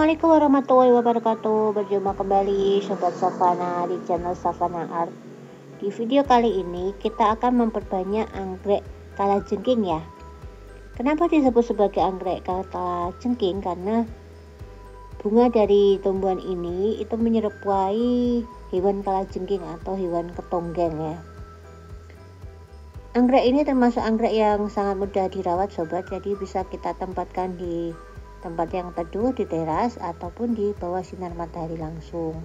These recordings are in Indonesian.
Assalamualaikum warahmatullahi wabarakatuh. Berjumpa kembali Sobat Savana di channel Savana Art. Di video kali ini kita akan memperbanyak anggrek kalajengking ya. Kenapa disebut sebagai anggrek kalajengking? Karena bunga dari tumbuhan ini itu menyerupai hewan kalajengking atau hewan ketonggeng ya. Anggrek ini termasuk anggrek yang sangat mudah dirawat sobat, jadi bisa kita tempatkan di tempat yang teduh, di teras ataupun di bawah sinar matahari langsung.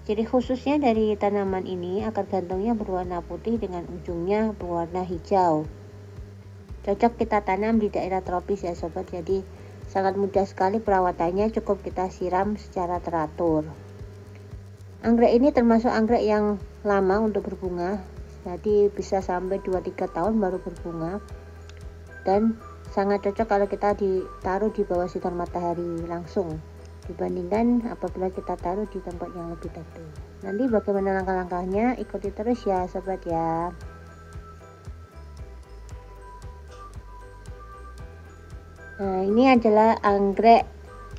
Ciri khususnya dari tanaman ini, akar gantungnya berwarna putih dengan ujungnya berwarna hijau. Cocok kita tanam di daerah tropis ya sobat, jadi sangat mudah sekali perawatannya, cukup kita siram secara teratur. Anggrek ini termasuk anggrek yang lama untuk berbunga, jadi bisa sampai 2-3 tahun baru berbunga, dan sangat cocok kalau kita ditaruh di bawah sinar matahari langsung dibandingkan apabila kita taruh di tempat yang lebih teduh. Nanti bagaimana langkah-langkahnya, ikuti terus ya sobat ya. Nah, ini adalah anggrek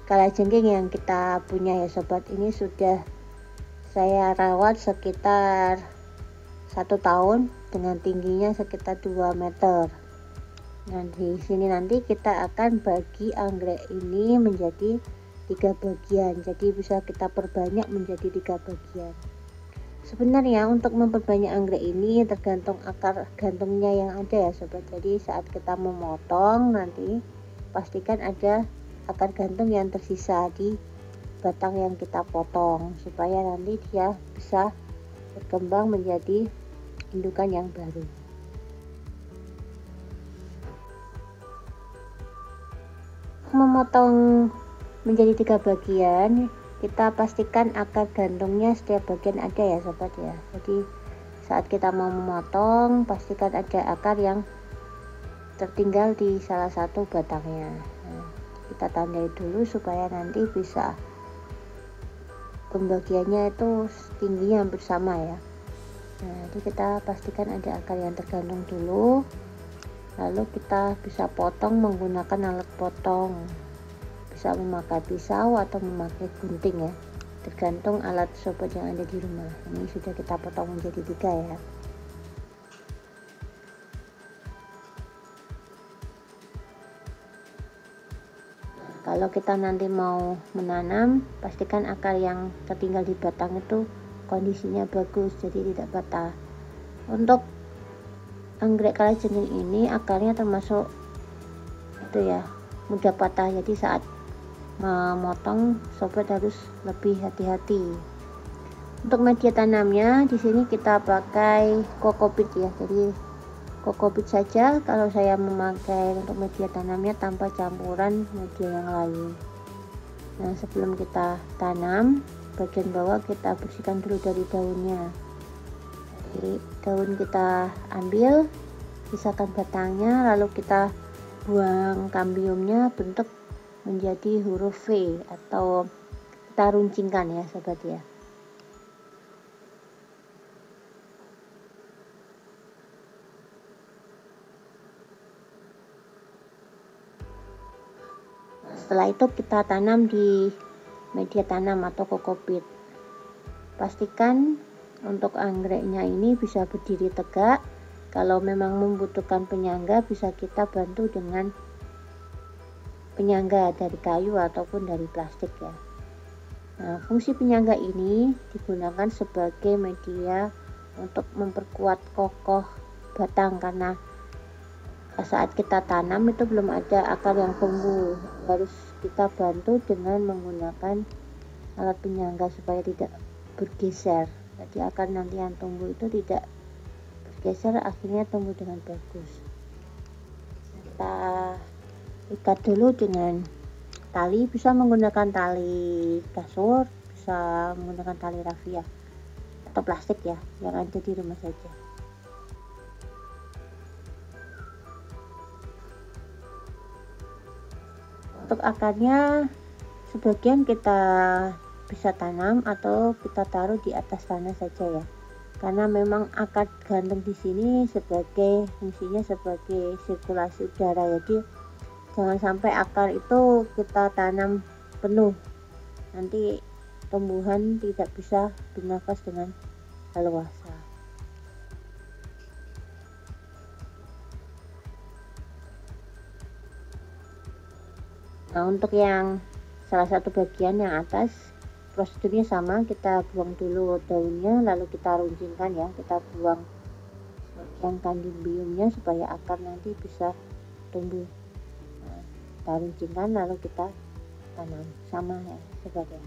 kalajengking yang kita punya ya sobat. Ini sudah saya rawat sekitar 1 tahun dengan tingginya sekitar 2 meter. Nah, di sini nanti kita akan bagi anggrek ini menjadi 3 bagian, jadi bisa kita perbanyak menjadi 3 bagian. Sebenarnya untuk memperbanyak anggrek ini tergantung akar gantungnya yang ada ya sobat. Jadi saat kita memotong nanti pastikan ada akar gantung yang tersisa di batang yang kita potong, supaya nanti dia bisa berkembang menjadi indukan yang baru. Memotong menjadi 3 bagian, kita pastikan akar gantungnya setiap bagian ada ya sobat ya. Jadi saat kita mau memotong, pastikan ada akar yang tertinggal di salah satu batangnya. Nah, kita tandai dulu supaya nanti bisa pembagiannya itu tingginya hampir sama ya. Nah, jadi kita pastikan ada akar yang tergantung dulu, lalu kita bisa potong menggunakan alat potong, bisa memakai pisau atau memakai gunting ya, tergantung alat sobat yang ada di rumah. Ini sudah kita potong menjadi 3 ya. Kalau kita nanti mau menanam, pastikan akar yang tertinggal di batang itu kondisinya bagus, jadi tidak patah. Untuk anggrek kalajengking ini akarnya termasuk itu ya, mudah patah, jadi saat memotong sobat harus lebih hati-hati. Untuk media tanamnya di sini kita pakai kokopit ya, jadi kokopit saja kalau saya memakai untuk media tanamnya tanpa campuran media yang lain. Nah, sebelum kita tanam, bagian bawah kita bersihkan dulu dari daunnya. Jadi daun kita ambil, sisakan batangnya, lalu kita buang kambiumnya bentuk menjadi huruf V atau kita runcingkan ya sobat ya. Setelah itu kita tanam di media tanam atau kokopit. Pastikan untuk anggreknya ini bisa berdiri tegak. Kalau memang membutuhkan penyangga, bisa kita bantu dengan penyangga dari kayu ataupun dari plastik ya. Nah, fungsi penyangga ini digunakan sebagai media untuk memperkuat kokoh batang, karena saat kita tanam itu belum ada akar yang tumbuh, harus kita bantu dengan menggunakan alat penyangga supaya tidak bergeser. Jadi akar nanti yang tumbuh itu tidak bergeser, akhirnya tumbuh dengan bagus. Kita ikat dulu dengan tali, bisa menggunakan tali kasur, bisa menggunakan tali rafia atau plastik ya yang ada di rumah saja. Untuk akarnya sebagian kita bisa tanam atau kita taruh di atas tanah saja ya, karena memang akar gantung di sini sebagai fungsinya sebagai sirkulasi udara, jadi jangan sampai akar itu kita tanam penuh nanti tumbuhan tidak bisa bernafas dengan leluasa. Nah, untuk yang salah satu bagian yang atas prosedurnya sama, kita buang dulu daunnya, lalu kita runcingkan ya, kita buang bagian kandimbiumnya supaya akar nanti bisa tumbuh. Nah, kita runcingkan lalu kita tanam, sama ya sobat ya.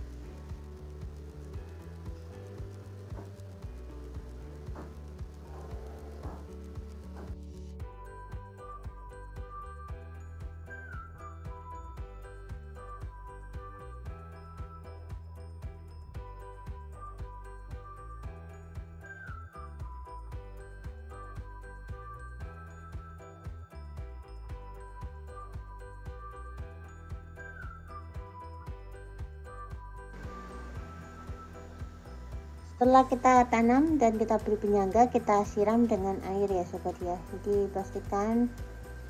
Setelah kita tanam dan kita beri penyangga, kita siram dengan air ya sobat ya. Jadi pastikan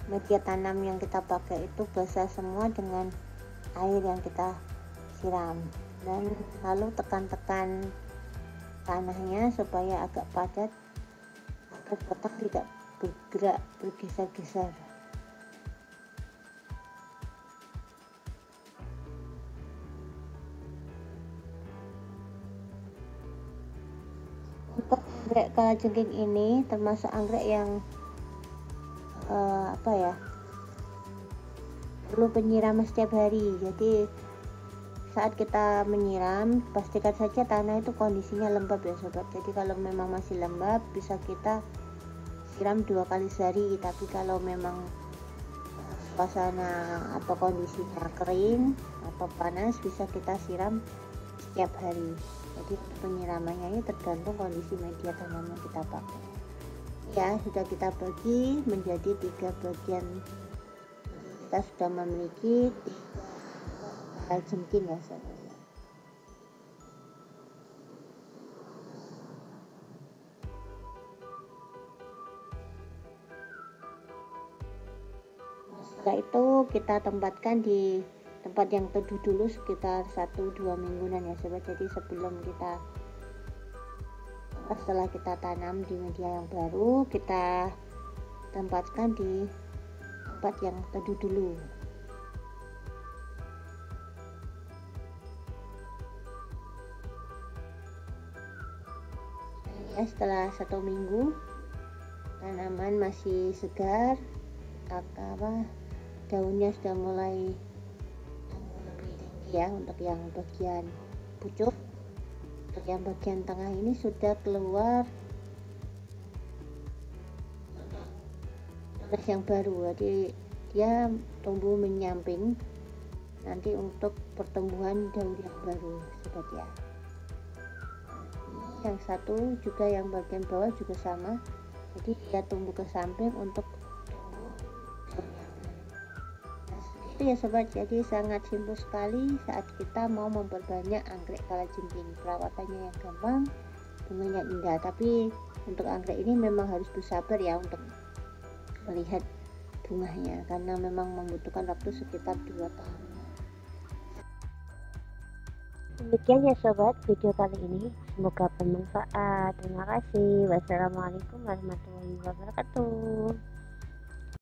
media tanam yang kita pakai itu basah semua dengan air yang kita siram, dan lalu tekan-tekan tanahnya supaya agak padat agar batang tidak bergerak bergeser-geser. Untuk anggrek kalajengking ini termasuk anggrek yang perlu penyiraman setiap hari. Jadi saat kita menyiram, pastikan saja tanah itu kondisinya lembab ya sobat. Jadi kalau memang masih lembab bisa kita siram 2 kali sehari, tapi kalau memang suasana atau kondisinya kering atau panas bisa kita siram setiap hari. Jadi penyiramannya ini tergantung kondisi media tanam yang kita pakai ya. Sudah kita bagi menjadi 3 bagian, kita sudah memiliki 3 kalajengking ya sobat. Setelah itu kita tempatkan di tempat yang teduh dulu sekitar 1-2 mingguan ya sobat. Jadi setelah kita tanam di media yang baru, kita tempatkan di tempat yang teduh dulu. Ya, setelah 1 minggu tanaman masih segar, daunnya sudah mulai lebih tinggi ya. Untuk yang bagian pucuk, untuk yang bagian tengah ini sudah keluar tunas yang baru, jadi dia tumbuh menyamping nanti untuk pertumbuhan daun yang baru sobat ya. Yang satu juga yang bagian bawah juga sama, jadi dia tumbuh ke samping untuk itu ya sobat. Jadi sangat simpel sekali saat kita mau memperbanyak anggrek kalajengking. Perawatannya yang gampang, bunganya indah, tapi untuk anggrek ini memang harus bersabar ya untuk melihat bunganya, karena memang membutuhkan waktu sekitar 2 tahun. Demikian ya sobat video kali ini, semoga bermanfaat. Terima kasih. Wassalamualaikum warahmatullahi wabarakatuh.